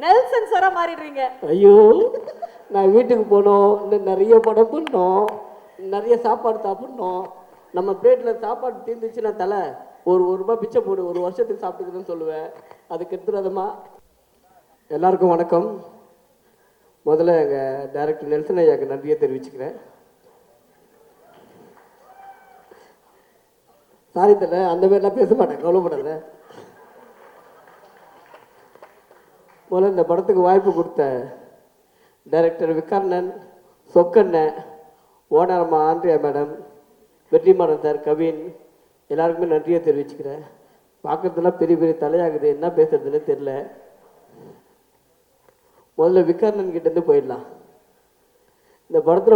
Nelson சாரா மாறிடுறீங்க. ஐயோ, நான் வீட்டுக்கு போனோம், இன்னும் நிறைய படம் பண்ணோம், நிறைய சாப்பாடு சாப்பிட்ணும். நம்ம பிளேட்டில் சாப்பாடு தீர்ந்துச்சுன்னா தலை ஒரு ரூபாய் பிச்சை போடு, ஒரு வருஷத்துக்கு சாப்பிட்டுக்குதுன்னு சொல்லுவேன். அதுக்கு எடுத்துடாதம்மா. எல்லாருக்கும் வணக்கம். முதல்ல எங்கள் டைரக்டர் நெல்சன் ஐயாவுக்கு நன்றியை தெரிவிச்சுக்கிறேன். சாரி தலை, அந்த மாதிரிலாம் பேச மாட்டேன், கவலைப்படாத. முதல்ல இந்த படத்துக்கு வாய்ப்பு கொடுத்த டைரக்டர் விக்கர்ணன், சொக்கண்ணன், ஓனரம்மா Andrea madam, Vetrimaaran sir, Kavin, எல்லாருக்குமே நன்றியை தெரிவிச்சுக்கிறேன். பார்க்குறதுலாம் பெரிய பெரிய தலையாகுது, என்ன பேசுறதுன்னு தெரில. முதல்ல விக்கர்ணன் கிட்டேருந்து போயிடலாம். இந்த படத்தில்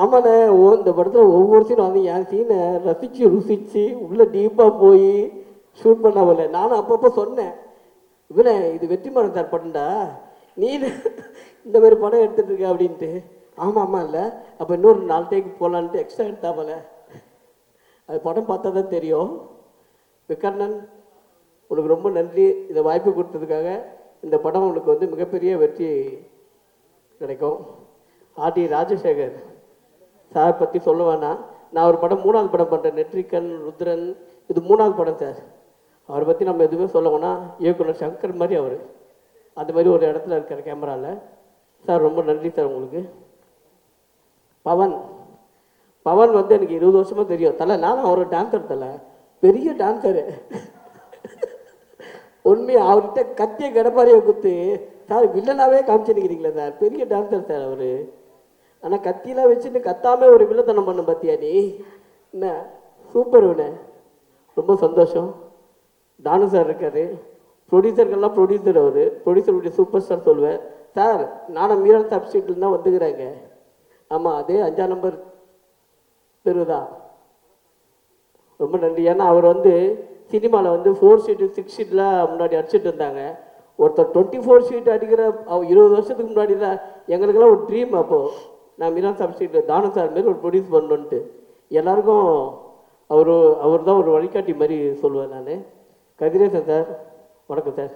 ஆமாண்ணே, இந்த படத்தில் ஒவ்வொரு சீனும் வந்து என் சீனை ரசித்து ருசித்து உள்ளே டீப்பாக போய் ஷூட் பண்ணாமல. நானும் அப்பப்போ சொன்னேன், இவனே இது வெற்றிமாறன் சார் படம்டா, நீ இந்த மாதிரி படம் எடுத்துகிட்டு இருக்க அப்படின்ட்டு. ஆமாம் இல்லை, அப்போ இன்னொரு 4 டேக்கு போகலான்ட்டு எக்ஸ்ட்ரா எடுத்தாமல. அது படம் பார்த்தா தான் தெரியும். விக்கர்ணன், உனக்கு ரொம்ப நன்றி இதை வாய்ப்பு கொடுத்ததுக்காக. இந்த படம் உனக்கு வந்து மிகப்பெரிய வெற்றி கிடைக்கும். ஆர்டி ராஜசேகர் சார் பற்றி சொல்ல வேணாம். நான் ஒரு படம் 3வது படம் பண்ணுறேன், நெட்ரிக்கன் ருத்ரன், இது 3வது படம் சார். அவரை பற்றி நம்ம எதுவுமே சொல்ல வேணாம். இயக்குனர் சங்கர் மாதிரி அவர் அந்த மாதிரி ஒரு இடத்துல இருக்கார் கேமராவில். சார் ரொம்ப நன்றி சார் உங்களுக்கு. பவன் வந்து எனக்கு 20 வருஷமாக தெரியும் தலை. நானும் அவர் டான்ஸர் தலை, பெரிய டான்ஸரு. உண்மையாக அவர்கிட்ட கத்திய கடப்பாரியை குத்து சார் வில்லனாவே காமிச்சிருக்கிறீங்களே சார், பெரிய டான்ஸர் சார் அவர். ஆனால் கத்தியெலாம் வச்சுட்டு கத்தாமல் ஒரு வில்லத்தனம் பண்ண பார்த்தியா நீ, என்ன சூப்பர் வின. ரொம்ப சந்தோஷம். தானு சார் இருக்கார், ப்ரொடியூசர்கள்லாம் ப்ரொடியூசர் அவர், ப்ரொடியூசருடைய சூப்பர் ஸ்டார் சொல்லுவேன் சார். நானும் மீரல் சப்ஸ்டியூட்டில் தான் வந்துக்கிறாங்க. ஆமாம், அதே 5ஆம் நம்பர் தெருதான். ரொம்ப நன்றி. ஏன்னா அவர் வந்து சினிமாவில் வந்து 4 ஷீட்டு 6 ஷீட்லாம் முன்னாடி அடிச்சுட்டு இருந்தாங்க. ஒருத்தர் 24 ஷீட் அடிக்கிற 20 வருஷத்துக்கு முன்னாடி தான் எங்களுக்கெல்லாம் ஒரு ட்ரீம். அப்போது நான் மீரல் சப்ஸ்டியூட்டில் தானு சார் மாரி ஒரு ப்ரொடியூஸ் பண்ணணுன்ட்டு எல்லாருக்கும் அவர் தான் ஒரு வழிகாட்டி மாதிரி சொல்லுவேன் நான். கதிரேசன் சார் வணக்கம் சார்.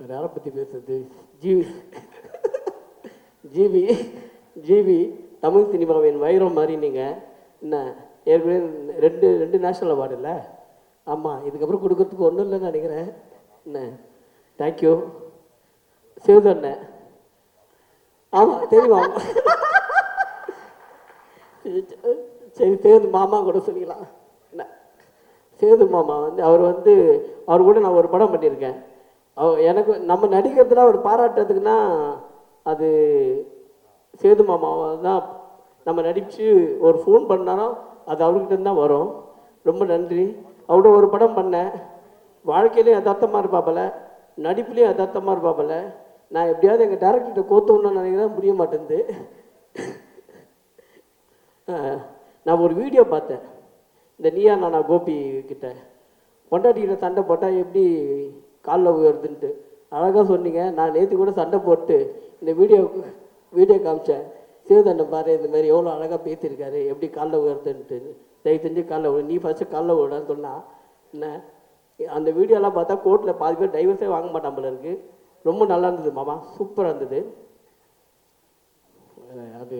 வேறு யாரை பற்றி பேசுறது, ஜிவி தமிழ் சினிமாவின் வைரம் மாதிரி நீங்கள். என்ன ஏற்கனவே 2 நேஷ்னல் அவார்டு இல்லை? ஆமாம், இதுக்கப்புறம் கொடுக்கறதுக்கு ஒன்றும் இல்லைன்னு நினைக்கிறேன். என்ன தேங்க்யூ. சிவதண்ண, ஆமாம் தெரியுமா, சரி சேது மாமா கூட சொல்லிக்கலாம். என்ன சேது மாமா வந்து அவர் கூட நான் ஒரு படம் பண்ணியிருக்கேன். எனக்கு நம்ம நடிக்கிறதுலாம் அவர் பாராட்டுறதுக்குன்னா அது சேது மாமாவை தான். நம்ம நடித்து ஒரு ஃபோன் பண்ணாலும் அது அவர்கிட்ட தான் வரும். ரொம்ப நன்றி. அவரோட ஒரு படம் பண்ணேன், வாழ்க்கையிலையும் யதார்த்தமாக இருப்பாப்பல, நடிப்புலேயும் யதார்த்தமாக இருப்பாப்பல. நான் எப்படியாவது எங்கள் டேரக்டர்கிட்ட கோத்தோன்னு நினைக்கிறேன், முடிய மாட்டேங்குது. நான் ஒரு வீடியோ பார்த்தேன், இந்த நீயா நானா கோபி கிட்ட பொண்டாட்டிக்கிட்ட சண்டை போட்டால் எப்படி காலில் உயருதுன்ட்டு அழகாக சொன்னீங்க. நான் நேற்று கூட சண்டை போட்டு இந்த வீடியோ காமிச்சேன். சிவதண்ணன் பாரு இந்த மாதிரி எவ்வளோ அழகாக பேசியிருக்காரு, எப்படி காலில் உயர்த்துன்ட்டு. தயவு செஞ்சு காலில் நீ ஃபஸ்ட்டு காலில் விடான்னு சொன்னால் என்ன. அந்த வீடியோலாம் பார்த்தா கோர்ட்டில் பாதி பேர் டைவர்ஸே வாங்க மாட்டான் போல இருக்குது. ரொம்ப நல்லா இருந்தது மாமா, சூப்பராக இருந்தது. அது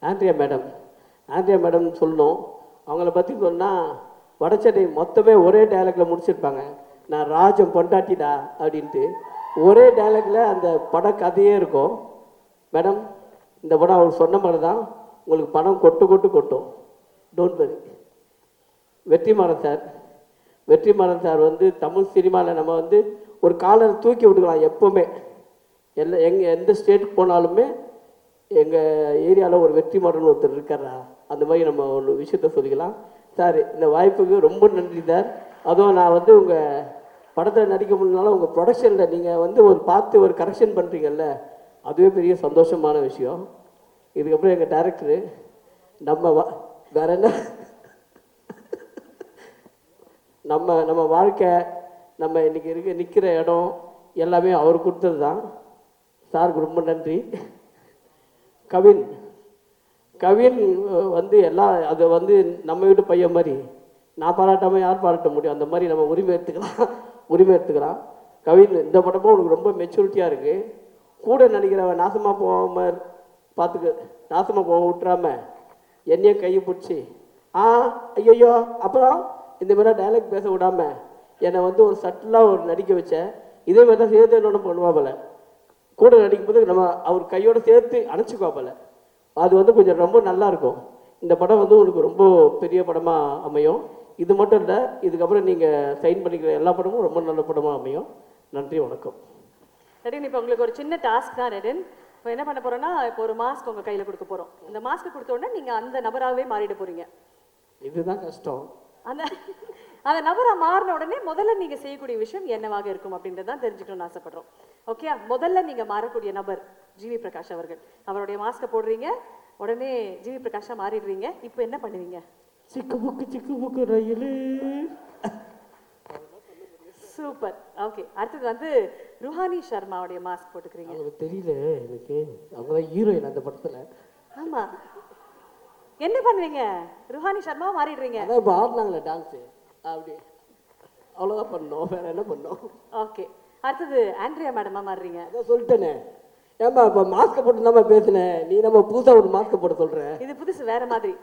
ஆண்ட்ரியா மேடம் சொல்லணும். அவங்கள பற்றி சொன்னால் வடச்சென்னை மொத்தமே ஒரே டைலாக்ல முடிச்சிருப்பாங்க, நான் ராஜம் பொண்டாட்டிடா அப்படின்ட்டு. ஒரே டைலாக்ல அந்த பட கதையே இருக்கும். மேடம், இந்த படம் அவர் சொன்ன மாதிரி தான், உங்களுக்கு பணம் கொட்டும். Don't worry. வெற்றிமாறன் சார் வந்து தமிழ் சினிமாவில் நம்ம வந்து ஒரு காலர் தூக்கி விட்டுக்கலாம் எப்போவுமே. எந்த ஸ்டேட்டுக்கு போனாலுமே எங்கள் ஏரியாவில் ஒரு வெற்றிமாறன் ஒருத்தர் இருக்காரா, அந்த மாதிரி நம்ம ஒரு விஷயத்த சொல்லிக்கலாம். சார் இந்த வாய்ப்புக்கு ரொம்ப நன்றி சார். அதுவும் நான் வந்து உங்கள் படத்தில் நடிக்க முடியலனாலும் உங்கள் ப்ரொடக்ஷனில் நீங்கள் வந்து பார்த்து ஒரு கரெக்ஷன் பண்ணுறீங்கல்ல, அதுவே பெரிய சந்தோஷமான விஷயம். இதுக்கப்புறம் எங்கள் டைரக்டரு வேற என்ன, நம்ம வாழ்க்கை, நம்ம இன்றைக்கி நிற்கிற இடம் எல்லாமே அவர் கொடுத்தது தான். சாருக்கு ரொம்ப நன்றி. கவின் வந்து எல்லாம் அதை வந்து நம்ம வீட்டு பையன் மாதிரி நான் பாராட்டாமல் யார் பாராட்ட முடியும், அந்த மாதிரி நம்ம உரிமை எடுத்துக்கலாம். கவின் இந்த படமும் உனக்கு ரொம்ப மெச்சூரிட்டியாக இருக்குது. கூட நடிக்கிறவன் நாசமாக போகாமல் பார்த்துக்க, நாசமாக போக விட்டுறாம என்னையும் கையை பிடிச்சி ஐயோ அப்புறம் இந்த மாதிரி டைலாக் பேச விடாம என்னை வந்து ஒரு சட்டிலாக ஒரு நடிக்க வச்சேன். இதே மாதிரி தான் சேர்த்து என்னொன்று பண்ணுவாப்பில். கூட நடிக்கும்போது நம்ம அவர் கையோடு சேர்த்து அணைச்சிக்குவாப்பில். அது வந்து கொஞ்சம் ரொம்ப நல்லாயிருக்கும். இந்த படம் வந்து உங்களுக்கு ரொம்ப பெரிய படமாக அமையும். இது மட்டும் இல்லை, இதுக்கப்புறம் நீங்கள் சைன் பண்ணிக்கிற எல்லா படமும் ரொம்ப நல்ல படமாக அமையும். நன்றி, வணக்கம். ரெடின், இப்போ உங்களுக்கு ஒரு சின்ன டாஸ்க் தான் ரெடின். இப்போ என்ன பண்ண போகிறோன்னா, இப்போ ஒரு மாஸ்க் உங்கள் கையில் கொடுக்க போகிறோம். இந்த மாஸ்க் கொடுத்த உடனே நீங்கள் அந்த நபராகவே மாறிட போகிறீங்க. இதுதான் கஷ்டம். அந்த அந்த நபராக மாறின உடனே முதல்ல நீங்கள் செய்யக்கூடிய விஷயம் என்னவாக இருக்கும் அப்படின்றதான் தெரிஞ்சுக்கணும்னு ஆசைப்படுறோம். ஓகே, முதல்ல நீங்கள் மாறக்கூடிய நபர் ஜிவி பிரகாஷ் அவர்கள். அவருடைய மாஸ்கை போடுறீங்க, உடனே ஜிவி பிரகாஷாக மாறிடுறீங்க. இப்போ என்ன பண்ணுவீங்க? சிக்கு புக்கு ரயிலு. சூப்பர். ஓகே, அடுத்தது வந்து ருஹானி சர்மாவுடைய மாஸ்க் போட்டுக்கிறீங்க. அவங்களுக்கு தெரியல எனக்கு, அவங்க தான் ஹீரோயின் அந்த படத்தில். ஆமாம், என்ன பண்ணுவீங்க? ருஹானி சர்மாவை மாறிடுறீங்க. அதான் இப்போ ஆடினாங்களே டான்ஸு, அப்படி அவ்வளோதான் பண்ணோம், வேற என்ன பண்ணோம். ஓகே, அடுத்தது ஆண்ட்ரியா மேடமாக மாறுறீங்க. அதான் சொல்லிட்டேனே. ஏன்பா இப்போ மாஸ்க்கை போட்டு நம்ம பேசுனேன், நீ நம்ம புதுசாக ஒரு மாஸ்க்கை போட்டு சொல்கிறேன். இது புதுசு, வேற மாதிரி.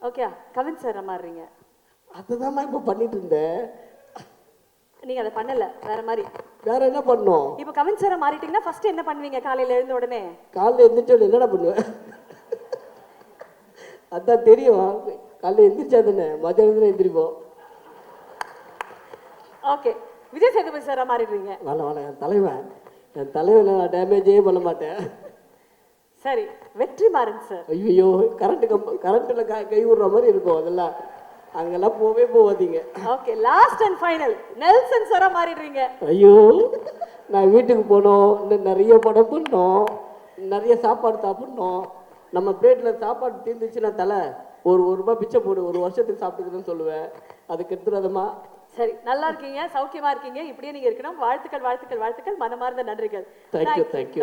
ஓகே, கவின் சார் மாறுறீங்க. அதுதான் இப்போ பண்ணிட்டு இருந்தேன். நீங்க அதை பண்ணல, வேற மாதிரி. வேற என்ன பண்ணோம்? இப்போ கவின் சாரை மாறிட்டீங்கன்னா ஃபர்ஸ்ட் என்ன பண்ணுவீங்க? காலையில எழுந்த உடனே காலையில் எந்திரிச்சோன்னு என்னடா பண்ணுவேன்? அதான் தெரியும், காலையில் எந்திரிச்சா தானே மத்தியானத்துல எந்திரிப்போம். ஓகே, விஜய் சேதுபதி சாரா மாறிடுவீங்க. வேணாம், என் தலைவன் நான் டேமேஜே பண்ண மாட்டேன். சரி, வெற்றிமாறன் சார். ஐயோ, கரண்ட்டில் கை விடுற மாதிரி இருக்கும், அதெல்லாம் அங்கெல்லாம் போவாதீங்க. Okay, last and final Nelson சாரா மாறிடுறீங்க. ஐயோ, நான் வீட்டுக்கு போனோம், இன்னும் நிறைய படம் பண்ணோம், நிறைய சாப்பாடு சாப்பிட்ணும். நம்ம பிளேட்டில் சாப்பாடு தீர்ந்துச்சுன்னா தலை ஒரு ரூபாய் பிச்சை போடு, ஒரு வருஷத்துக்கு சாப்பிட்டுக்குதுன்னு சொல்லுவேன். அதுக்கு எடுத்துடாதமா. சரி, நல்லா இருக்கீங்க, சௌக்கியமா இருக்கீங்க, இப்படியே நீங்க இருக்கணும். வாழ்த்துக்கள், மனமார்ந்த நன்றிகள். தேங்க்யூ.